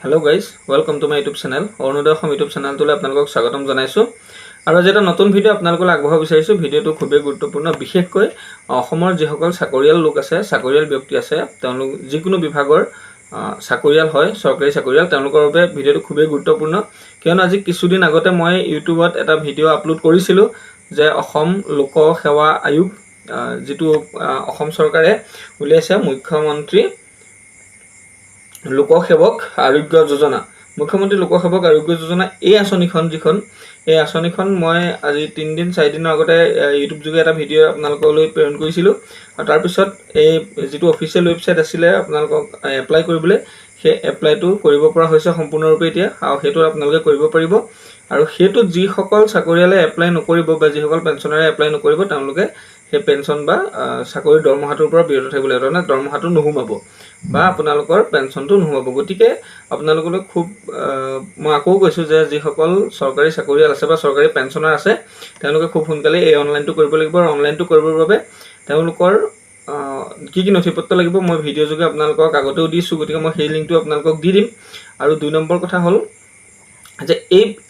Hello guys, welcome to my YouTube channel. Ornoda from YouTube channel tole apnalok স্বাগতম জনাইছো আৰু যেটা নতুন ভিডিও আপোনালোকক আগবঢ়াব বিচাৰিছো ভিডিওটো খুবেই গুৰুত্বপূৰ্ণ বিশেষকৈ অসমৰ যিসকল চাকৰিয়াল লোক আছে চাকৰিয়াল ব্যক্তি আছে তেওঁলোক যিকোনো বিভাগৰ চাকৰিয়াল হয় চৰকাৰী চাকৰিয়াল তেওঁলোকৰ বাবে ভিডিওটো খুবেই গুৰুত্বপূৰ্ণ কিয়নো আজি কিছুদিন আগতে মই ইউটিউবত এটা ভিডিও আপলোড কৰিছিলো যে অসম লোক সেৱা আয়োগ যেটো অসম চৰকাৰে উলিয়াইছে মুখ্যমন্ত্ৰী লোকসেৱক আৰোগ্য যোজনা মুখ্যমন্ত্ৰী লোকসেৱক আৰোগ্য যোজনা এই আঁচনিখন মই আজি 3 দিন 4 দিনৰ আগতে ইউটিউব যোগে এটা ভিডিও আপোনালোকলৈ প্ৰেৰণ কৰিছিলো আৰু তাৰ পিছত এই যেটো অফিচিয়েল ওয়েবসাইট আছিল আপোনালোকক এপ্লাই কৰিবলৈ সেই এপ্লাইটো কৰিব পৰা হৈছে সম্পূৰ্ণৰূপে এতিয়া আৰু হেতু আপোনালোকে কৰিব পাৰিব আৰু হেতু যি সকল চাকৰিয়ালে এপ্লাই নকৰিব বা যি সকল পেনচনাৰে এপ্লাই নকৰিব তেওঁলোকে সেই পেনচন বা চাকৰি দৰমহাটোৰ পৰা বিৰত থাকিব লাগিব না দৰমহাটো নোহুমাব বা আপোনালোকৰ পেনচনটো নোহুমাব গতিকে আপোনালোকলৈ খুব মই আকৌ কৈছো যে যি সকল চৰকাৰী চাকৰিয়াল আছে বা চৰকাৰী পেনচনাৰ আছে তেওঁলোকে খুব সোনকালে এই অনলাইনটো কৰিব লাগিব আৰু অনলাইনটো কৰিবৰ বাবে তেওঁলোকৰ কি নথিপত্ৰ লাগিব মই ভিডিও যোগে আপোনালোকক আগতেও দিছো গতিকে মই সেই লিংকটো আপোনালোকক দি দিম আৰু 2 নম্বৰ কথা হল যে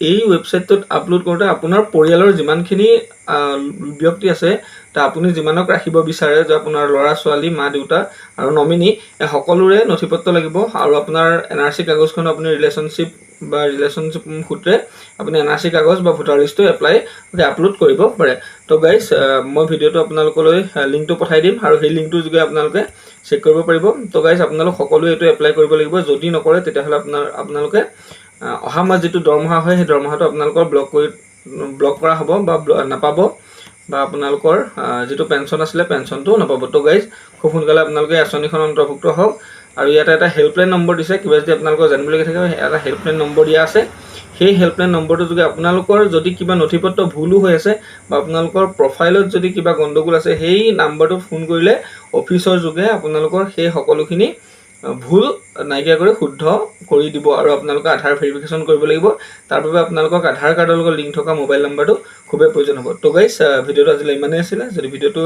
এই ওয়েবসাইটটোত আপলোড কৰোতে আপোনাৰ পৰিয়ালৰ যিমানখিনি ব্যক্তি আছে তা আপুনি যিমানক ৰাখিব বিচাৰে যে আপোনাৰ লৰা ছোৱালী মা দেউতা আৰু নমিনি সকলোৰে নথিপত্ৰ লাগিব আৰু আপোনাৰ এনআৰসি কাগজখন আপুনি ৰিলেশনশিপ সূত্ৰে আপুনি এনআৰসি কাগজ বা ভোটাৰ লিষ্টটো আপলোড কৰিব পাৰে তো গাইস মই ভিডিওটো আপোনালোকলৈ লিংকটো পঠাই দিম আৰু সেই লিংকটো যোগে আপোনালোকে চেক কৰিব পাৰিব তো গাইস আপোনালোক সকলোৱে এটো এপ্লাই কৰিব লাগিব যদি নকৰে তেতিয়া হলে আপোনালোকে অহা মাহ যেটো দৰমহা হয় সেই দৰমহাটো আপোনালোকৰ ব্লক কৰা হ'ব বা নাপাব বা আপোনালোকৰ যেটো পেনচন আছিল পেনচনটো নাপাব তো গাইস খুব সোনকালে আপোনালোকে আঁচনিখন অন্তৰ্ভুক্ত হওক আৰু ইয়াতে এটা হেল্পলাইন নম্বৰ দিছে কিবা যদি আপোনালোকৰ জানিবলগীয়া থাকে এটা হেল্পলাইন নম্বৰ দিয়া আছে সেই হেল্পলাইন নম্বৰটো যোগে আপোনালোকৰ যদি কিবা নথিপত্ৰ ভুল হৈ আছে বা আপোনালোকৰ প্ৰফাইলত যদি কিবা গণ্ডগোল আছে সেই নম্বৰটো ফোন কৰিলে অফিচৰ যোগে আপোনালোকৰ সেই সকলোখিনি ভুল নাইকিয়া কৰি শুদ্ধ কৰি দিব আৰু আপোনালোকে আধাৰ ভেৰিফিকেশন কৰিব লাগিব তাৰ বাবে আপোনালোকক আধাৰ কাৰ্ডৰ লগত লিংক থকা মোবাইল নম্বৰটো খুবেই প্ৰয়োজন হ'ব তো গাইস ভিডিওটো আজিলৈ ইমানেই আছিল যদি ভিডিওটো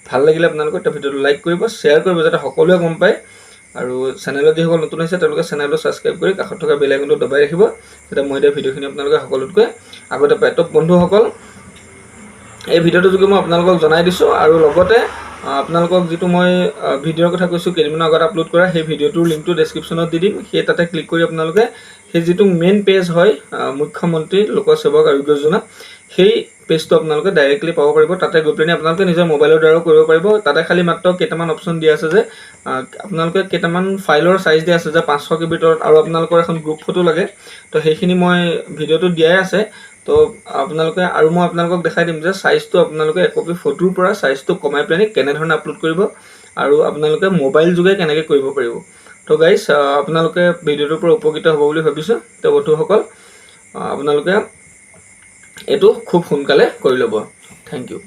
ভাল লাগিলে আপোনালোকে এটা ভিডিওটো লাইক কৰিব শেয়াৰ কৰিব যাতে সকলোৱে গম পায় আৰু চেনেলত যিসকল নতুন হৈছে তেওঁলোকে চেনেলটো সাবস্ক্ৰাইব কৰি কাষত থকা বেল আইকনটো দবাই ৰাখিব যাতে মই এই ভিডিওখিনি আপোনালোকে সকলোতকৈ আগতে পায় তো বন্ধুসকল এই ভিডিওটো যোগে মই আপোনালোকক জনাই দিছো আৰু লগতে আপোনালোকক যেটো মই ভিডিওৰ কথা কৈছো কেইদিনমান আগত আপলোড কৰা সেই ভিডিওটোৰ লিংকটো ডেসক্ৰিপচনত দি দিম সেই তাতে ক্লিক কৰি আপোনালোকে সেই যেটো মেইন পেজ হয় মুখ্যমন্ত্ৰী লোকসেৱক আৰোগ্য যোজনা সেই পেজটো আপোনালোকে ডাইৰেক্টলি পাব পাৰিব তাতে গৈ পিনে আপোনালোকে নিজৰ মোবাইলৰ দ্বাৰা কৰিব পাৰিব তাতে খালি মাত্ৰ কেইটামান অপচন দিয়া আছে যে আপোনালোকে কেইটামান ফাইলৰ সাইজ দিয়া আছে যে 500 KB ভিতৰত আৰু আপোনালোকৰ এখন গ্ৰুপ ফটো লাগে তো সেইখিনি মই ভিডিওটো দিয়াই আছে তো আপোনালোকে আৰু মই আপোনালোকক দেখাই দিম যে সাইজটো আপোনালোকে এক কপি ফটোৰ পৰা সাইজটো কমাই প্লেনি কেনে ধৰণে আপলোড কৰিব আৰু আপোনালোকে মোবাইল যোগে কেনেকৈ কৰিব পাৰিব তো গাইস আপোনালোকে ভিডিওটোৰ পৰা উপকৃত হ'ব বুলি ভাবিছো তো বন্ধুসকল আপোনালোকে এটো খুব সোনকালে কৰি ল'ব থ্যাংক ইউ